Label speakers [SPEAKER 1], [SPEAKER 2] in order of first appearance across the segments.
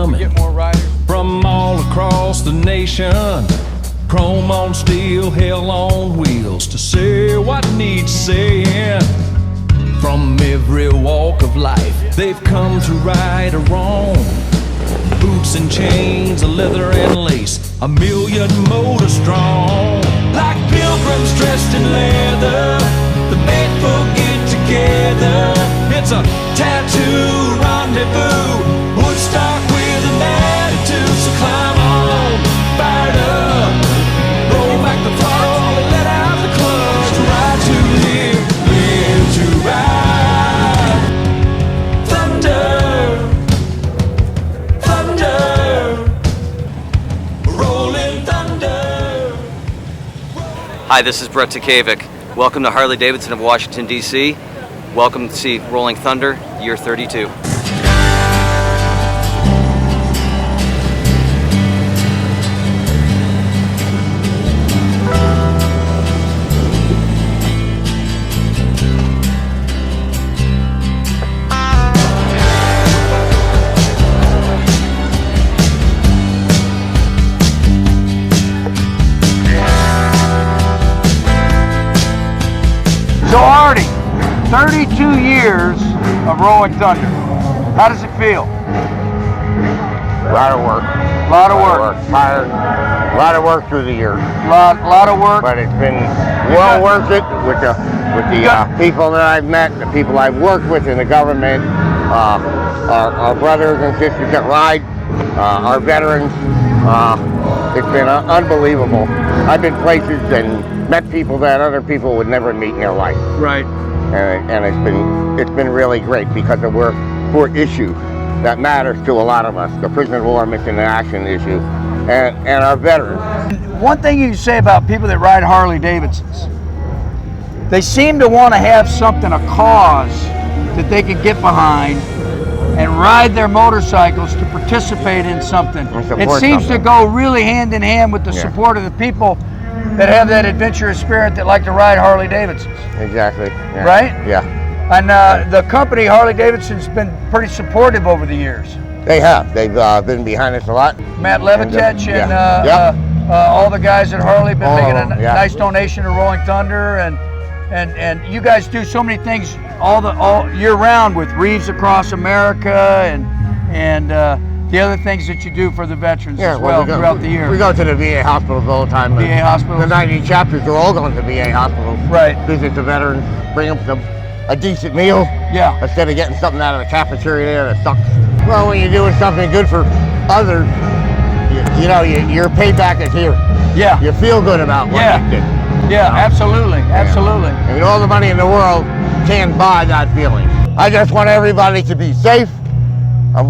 [SPEAKER 1] coming from all across the nation. Chrome on steel, hell on wheels to say what needs saying. From every walk of life, they've come to right or wrong. Boots and chains, leather and lace, a million motor strong. Like pilgrims dressed in leather, the made for get together. It's a tattoo rendezvous, Woodstock with an attitude. So climb on, fired up, roll back the throttle and let out the clutch. Ride to live, live to ride. Thunder, thunder, rolling thunder.
[SPEAKER 2] Hi, this is Brett Takavic. Welcome to Harley-Davidson of Washington, D.C. Welcome to see Rolling Thunder, year 32.
[SPEAKER 3] So Artie, 32 years of Rolling Thunder. How does it feel?
[SPEAKER 4] A lot of work.
[SPEAKER 3] A lot of work.
[SPEAKER 4] Tired. A lot of work through the years.
[SPEAKER 3] Lot of work.
[SPEAKER 4] But it's been well worth it with the people that I've met, the people I've worked with in the government, our brothers and sisters that ride, our veterans. It's been unbelievable. I've been places and met people that other people would never meet in their life.
[SPEAKER 3] Right.
[SPEAKER 4] And it's been really great because we're for issues that matters to a lot of us. The prisoner of war missing in action issue and our veterans.
[SPEAKER 3] One thing you can say about people that ride Harley Davidsons, they seem to want to have something, a cause that they can get behind and ride their motorcycles to participate in something. It seems to go really hand in hand with the support of the people that have that adventurous spirit that like to ride Harley Davidsons.
[SPEAKER 4] Exactly. Yeah.
[SPEAKER 3] Right?
[SPEAKER 4] Yeah.
[SPEAKER 3] And the company Harley Davidson's been pretty supportive over the years.
[SPEAKER 4] They have. They've been behind us a lot.
[SPEAKER 3] Matt Levitech and all the guys at Harley been making a nice donation to Rolling Thunder, and you guys do so many things all year round with Reeves Across America and the other things that you do for the veterans as well throughout the year.
[SPEAKER 4] We go to the VA hospitals all the time.
[SPEAKER 3] VA hospitals.
[SPEAKER 4] The 90 chapters are all going to VA hospitals.
[SPEAKER 3] Right.
[SPEAKER 4] Visit the veterans, bring them a decent meal.
[SPEAKER 3] Yeah.
[SPEAKER 4] Instead of getting something out of the cafeteria there that sucks. Well, when you're doing something good for others, you know, your payback is here.
[SPEAKER 3] Yeah.
[SPEAKER 4] You feel good about what you did.
[SPEAKER 3] Yeah, absolutely, absolutely.
[SPEAKER 4] And all the money in the world can't buy that feeling. I just want everybody to be safe. I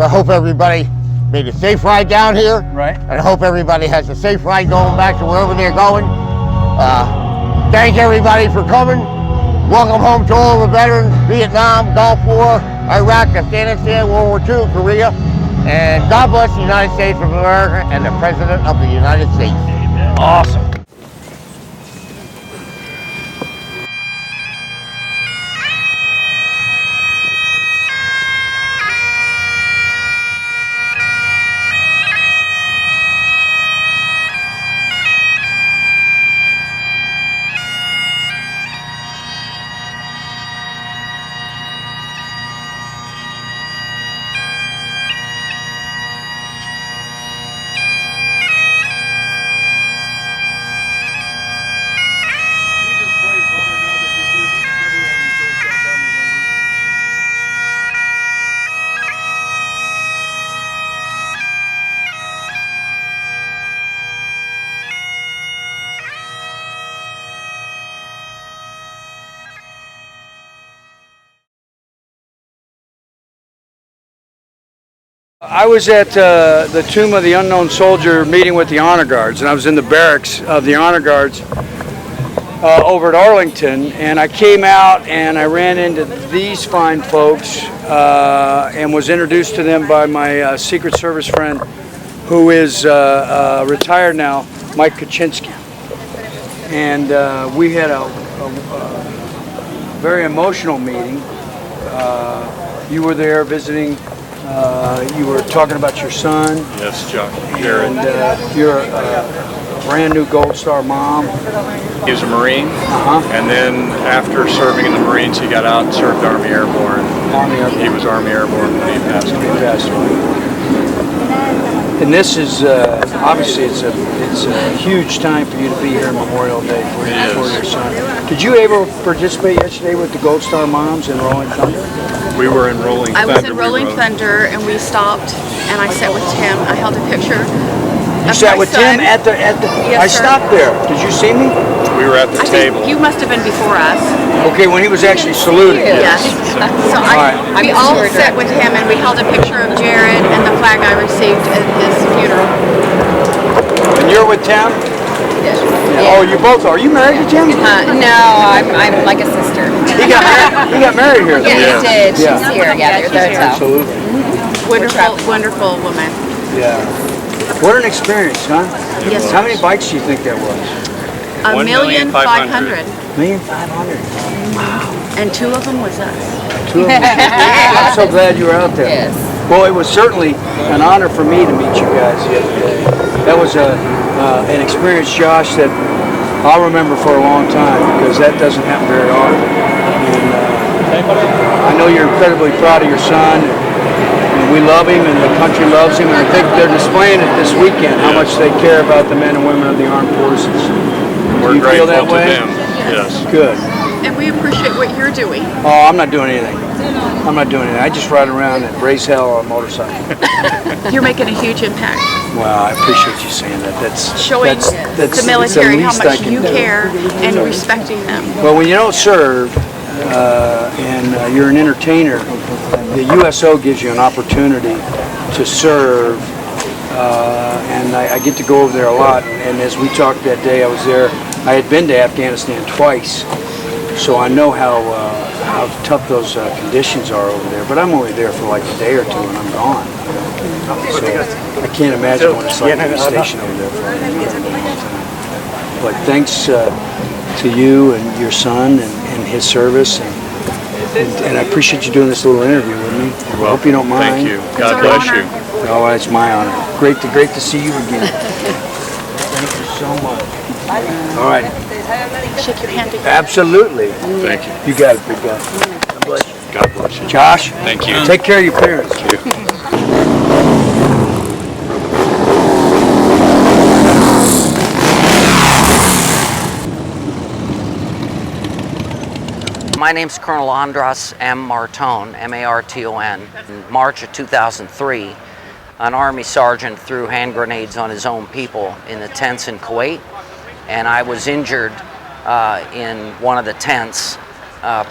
[SPEAKER 4] hope everybody made a safe ride down here.
[SPEAKER 3] Right.
[SPEAKER 4] And I hope everybody has a safe ride going back to wherever they're going. Thank everybody for coming. Welcome home to all the veterans, Vietnam, Gulf War, Iraq, Afghanistan, World War II, Korea. And God bless the United States of America and the President of the United States.
[SPEAKER 3] Awesome. I was at the Tomb of the Unknown Soldier meeting with the Honor Guards, and I was in the barracks of the Honor Guards over at Arlington, and I came out and I ran into these fine folks and was introduced to them by my Secret Service friend who is retired now, Mike Kaczynski. And we had a very emotional meeting. You were there visiting You were talking about your son.
[SPEAKER 5] Yes, John. Jared.
[SPEAKER 3] And you're a brand new Gold Star mom.
[SPEAKER 5] He was a Marine,
[SPEAKER 3] Uh-huh.
[SPEAKER 5] and then after serving in the Marines, he got out and served Army Airborne.
[SPEAKER 3] Army Airborne.
[SPEAKER 5] He was Army Airborne when he passed away.
[SPEAKER 3] He passed away. And this is obviously it's a huge time for you to be here on Memorial Day for your son. Did you able to participate yesterday with the Gold Star Moms in Rolling Thunder?
[SPEAKER 5] We were in Rolling
[SPEAKER 6] I
[SPEAKER 5] Thunder.
[SPEAKER 6] was in Rolling Thunder, and we stopped, and I sat with Tim. I held a picture.
[SPEAKER 3] You sat with Tim at the.
[SPEAKER 6] Yes,
[SPEAKER 3] I
[SPEAKER 6] sir.
[SPEAKER 3] stopped there. Did you see me?
[SPEAKER 5] We were at the
[SPEAKER 6] I think
[SPEAKER 5] table.
[SPEAKER 6] you must have been before us.
[SPEAKER 3] Okay, when he was actually saluting.
[SPEAKER 6] Yes. So
[SPEAKER 3] right.
[SPEAKER 6] we all sat with him, and we held a picture of Jared and the flag I received at his funeral.
[SPEAKER 3] And you're with Tim?
[SPEAKER 7] Yes.
[SPEAKER 3] Oh, you both are. Are you married to Tim?
[SPEAKER 7] No, I'm like a sister.
[SPEAKER 3] He got married here. though.
[SPEAKER 7] Yeah, he did.
[SPEAKER 3] Yeah.
[SPEAKER 7] She's here. Yeah,
[SPEAKER 6] she's
[SPEAKER 7] there's
[SPEAKER 6] here.
[SPEAKER 7] a
[SPEAKER 3] Absolutely.
[SPEAKER 6] Wonderful woman.
[SPEAKER 3] Yeah. What an experience, huh?
[SPEAKER 6] Yes,
[SPEAKER 3] How many bikes do you think that was?
[SPEAKER 6] 1,500,000.
[SPEAKER 3] 1,500,000.
[SPEAKER 6] And 2 of them was us.
[SPEAKER 3] Two of them. I'm so glad you were out there.
[SPEAKER 7] Yes.
[SPEAKER 3] Well, it was certainly an honor for me to meet you guys the other day. That was an experience, Josh, that I'll remember for a long time because that doesn't happen very often. And I know you're incredibly proud of your son. And we love him, and the country loves him. And I think they're displaying it this weekend how much they care about the men and women of the armed forces.
[SPEAKER 5] We're
[SPEAKER 3] Do you feel
[SPEAKER 5] grateful
[SPEAKER 3] that
[SPEAKER 5] to
[SPEAKER 3] way?
[SPEAKER 5] them. Yes.
[SPEAKER 3] Good.
[SPEAKER 6] And we appreciate what you're doing.
[SPEAKER 3] Oh, I'm not doing anything. I'm not doing anything. I just ride around and raise hell on a motorcycle.
[SPEAKER 6] You're making a huge impact.
[SPEAKER 3] Well, I appreciate you saying that. That's
[SPEAKER 6] Showing
[SPEAKER 3] that's
[SPEAKER 6] the military how
[SPEAKER 3] least I
[SPEAKER 6] much
[SPEAKER 3] can
[SPEAKER 6] you
[SPEAKER 3] do.
[SPEAKER 6] care and respecting them.
[SPEAKER 3] Well, when you don't serve and you're an entertainer, the USO gives you an opportunity to serve, and I get to go over there a lot. And as we talked that day, I was there. I had been to Afghanistan twice, so I know how tough those conditions are over there. But I'm only there for like a day or two, and I'm gone. So I can't imagine what it's like to be stationed over there for a long time. But thanks to you and your son and his service, and I appreciate you doing this little interview with me. I hope you don't mind.
[SPEAKER 5] Thank you.
[SPEAKER 6] It's
[SPEAKER 5] God
[SPEAKER 6] our
[SPEAKER 5] bless
[SPEAKER 6] honor.
[SPEAKER 5] you.
[SPEAKER 3] Oh, it's my honor. Great to see you again. Thank you so much. All right.
[SPEAKER 6] Shake your hand together.
[SPEAKER 3] Absolutely.
[SPEAKER 5] Thank you.
[SPEAKER 3] You got it, big guy. God bless you.
[SPEAKER 5] God bless you.
[SPEAKER 3] Josh.
[SPEAKER 5] Thank you.
[SPEAKER 3] Take care of your parents.
[SPEAKER 5] Thank you.
[SPEAKER 8] My name's Colonel Andras M. Marton, M-A-R-T-O-N. In March of 2003, an Army sergeant threw hand grenades on his own people in the tents in Kuwait, and I was injured in one of the tents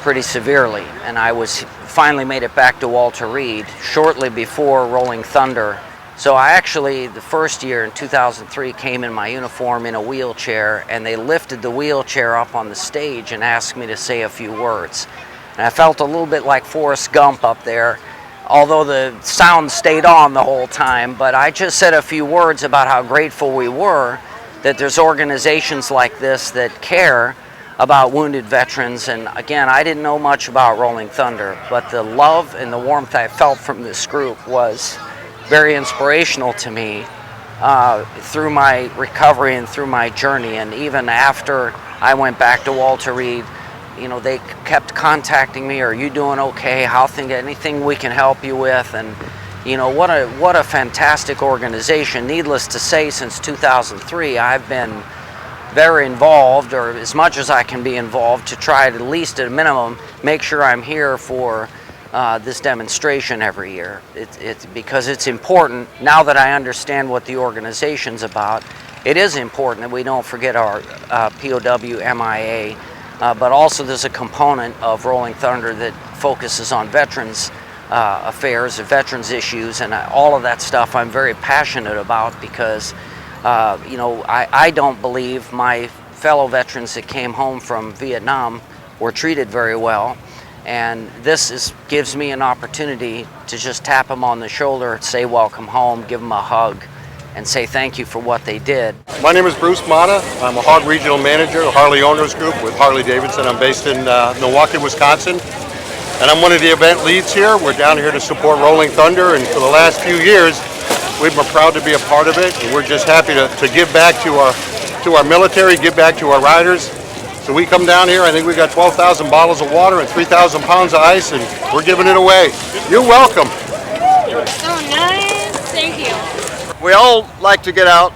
[SPEAKER 8] pretty severely, and I finally made it back to Walter Reed shortly before Rolling Thunder. So I actually, the first year in 2003, came in my uniform in a wheelchair, and they lifted the wheelchair up on the stage and asked me to say a few words. And I felt a little bit like Forrest Gump up there, although the sound stayed on the whole time. But I just said a few words about how grateful we were that there's organizations like this that care about wounded veterans. And again, I didn't know much about Rolling Thunder, but the love and the warmth I felt from this group was very inspirational to me through my recovery and through my journey. And even after I went back to Walter Reed, you know, they kept contacting me. Are you doing okay? Anything we can help you with? And you know, what a fantastic organization. Needless to say, since 2003, I've been very involved, or as much as I can be involved, to try to, at least at a minimum, make sure I'm here for this demonstration every year. Because it's important, now that I understand what the organization's about, it is important that we don't forget our POW MIA, but also there's a component of Rolling Thunder that focuses on veterans affairs, veterans issues, and all of that stuff I'm very passionate about because you know, I don't believe my fellow veterans that came home from Vietnam were treated very well. And this gives me an opportunity to just tap them on the shoulder, say welcome home, give them a hug, and say thank you for what they did.
[SPEAKER 9] My name is Bruce Mata. I'm a Hog Regional Manager, the Harley Owners Group with Harley Davidson. I'm based in Milwaukee, Wisconsin. and I'm one of the event leads here. We're down here to support Rolling Thunder, and for the last few years, we've been proud to be a part of it, and we're just happy to give back to our military, give back to our riders. So we come down here, I think we got 12,000 bottles of water and 3,000 pounds of ice, and we're giving it away. You're welcome.
[SPEAKER 10] So nice. Thank you.
[SPEAKER 11] We all like to get out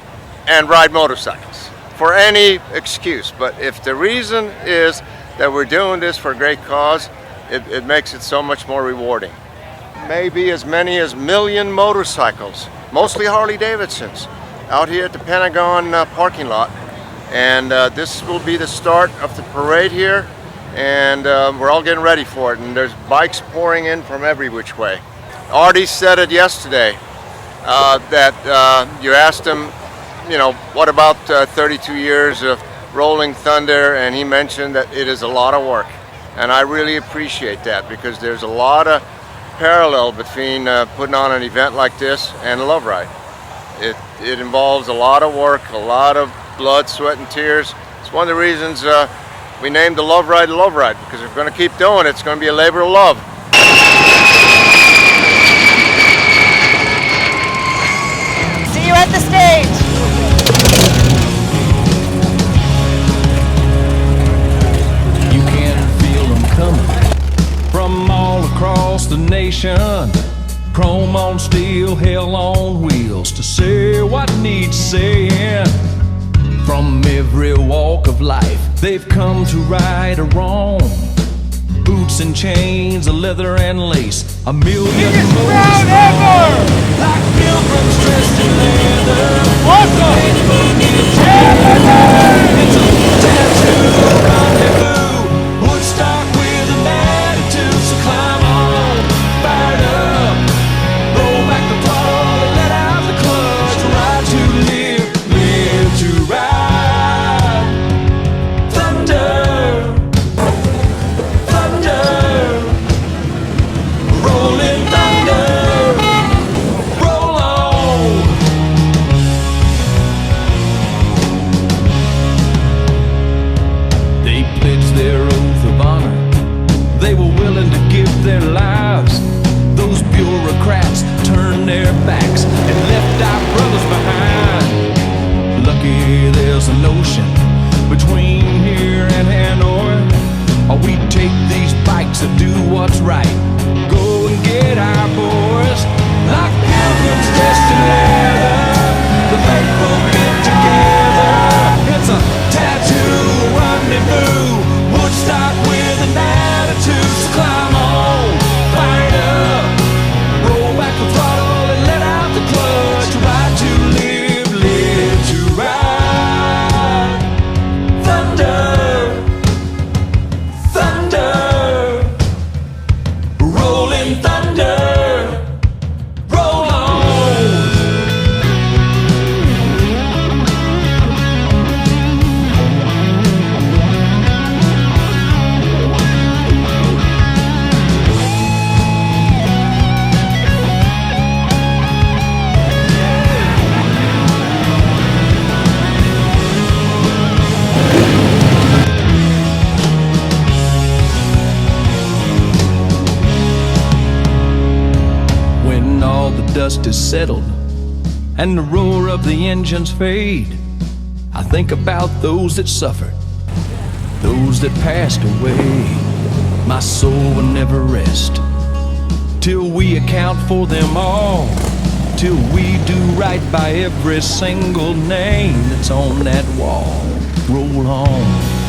[SPEAKER 11] and ride motorcycles for any excuse, but if the reason is that we're doing this for a great cause, it makes it so much more rewarding. Maybe as many as 1 million motorcycles, mostly Harley Davidsons, out here at the Pentagon parking lot. And this will be the start of the parade here, and we're all getting ready for it, and there's bikes pouring in from every which way. Artie said it yesterday, that you asked him, you know, what about 32 years of Rolling Thunder, and he mentioned that it is a lot of work. And I really appreciate that, because there's a lot of parallel between putting on an event like this and a love ride. It involves a lot of work, a lot of blood, sweat, and tears. It's one of the reasons we named the Love Ride, because if we're going to keep doing it, it's going to be a labor of love.
[SPEAKER 7] See you at the stage.
[SPEAKER 1] You can feel them coming from all across the nation. Chrome on steel, hell on wheels to say what needs saying. From every walk of life, they've come to right or wrong. Boots and chains, a leather and lace, a million moves like pilgrims dressed in leather. It's a tattoo rendezvous. Woodstock with an attitude, so climb on, fired up. Roll back the throttle and let out the clutch. Ride to live, live to ride. Thunder, thunder, rolling thunder, roll on. They pledged their oath of honor. They were willing to give their lives. Those bureaucrats turned their backs and left our brothers behind. Lucky there's an ocean between here and Hanoi, or we take these bikes and do what's right. Go and get our boys like pilgrims dressed in leather. The faithful get together. It's a tattoo rendezvous. Woodstock with an attitude, so climb on, fire it up. Roll back the throttle and let out the clutch. Ride to live, live to ride. Thunder, thunder, rolling thunder, roll on. When all the dust is settled and the roar of the engines fade, I think about those that suffered, those that passed away. My soul will never rest till we account for them all, till we do right by every single name that's on that wall. Roll on.